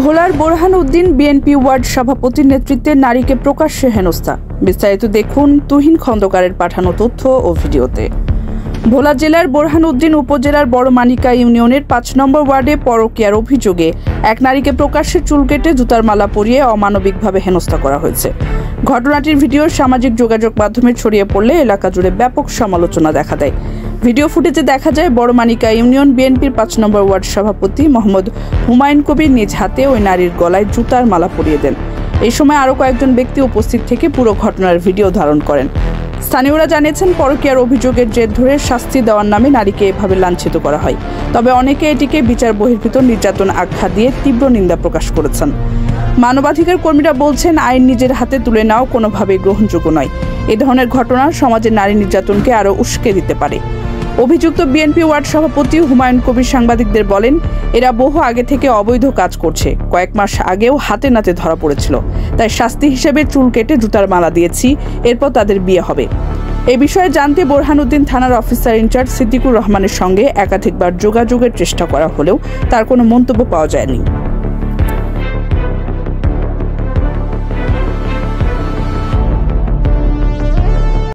ভোলার Borhan Uddin BNP word সভাপতির নেতৃত্বে নারীকে প্রকাশ্যে হেনস্থা। বিস্তারিত দেখুন তুহিন খন্দকারের পাঠানো তথ্য ও ভিডিওতে। ভোলা জেলার বোরহান উদ্দিন উপজেলার বড়মানিকা ইউনিয়নের ৫ নম্বর ওয়ার্ডে পরকীয়ার অভিযোগে এক নারীকে প্রকাশ্যে চুল কেটে জুতার মালা পরিয়ে অমানবিকভাবে হেনস্থা করা হয়েছে। ঘটনাটির ভিডিও সামাজিক যোগাযোগ মাধ্যমে ছড়িয়ে পড়লে এলাকা জুড়ে ব্যাপক সমালোচনা দেখা দেয়। ভিডিও ফুটেজে দেখা যায় বড়মানিকা ইউনিয়ন বিএনপির ৫ নম্বর ওয়ার্ড সভাপতি মোহাম্মদ হুমায়ুন কবির নিজ হাতে ওই নারীর গলায় জুতার মালা পরিয়ে দেন। এই সময় আরও কয়েকজন ব্যক্তি উপস্থিত থেকে পুরো ঘটনার ভিডিও ধারণ করেন। স্থানীয়রা জানিয়েছেন, পরকীয়ার অভিযোগের জের ধরে শাস্তি দেওয়ার নামে নারীকে এভাবে লাঞ্ছিত করা হয়। তবে অনেকে এটিকে বিচার বহির্ভূত নির্যাতন আখ্যা দিয়ে তীব্র নিন্দা প্রকাশ করেছেন। মানবাধিকার কর্মীরা বলছেন, আইন নিজের হাতে তুলে নেওয়া কোনোভাবেই গ্রহণযোগ্য নয়। এ ধরনের ঘটনা সমাজের নারী নির্যাতনকে আরও উস্কে দিতে পারে। অভিযুক্ত বিএনপি ওয়ার্ড সভাপতি হুমায়ুন কবির সাংবাদিকদের বলেন, এরা বহু আগে থেকে অবৈধ কাজ করছে। কয়েক মাস আগেও হাতে নাতে ধরা পড়েছিল। তাই শাস্তি হিসেবে চুল কেটে জুতার মালা দিয়েছি, এরপর তাদের বিয়ে হবে। এ বিষয়ে জানতে বোরহানউদ্দিন থানার অফিসার ইনচার্জ সিদ্দিকুর রহমানের সঙ্গে একাধিকবার যোগাযোগের চেষ্টা করা হলেও তার কোনো মন্তব্য পাওয়া যায়নি।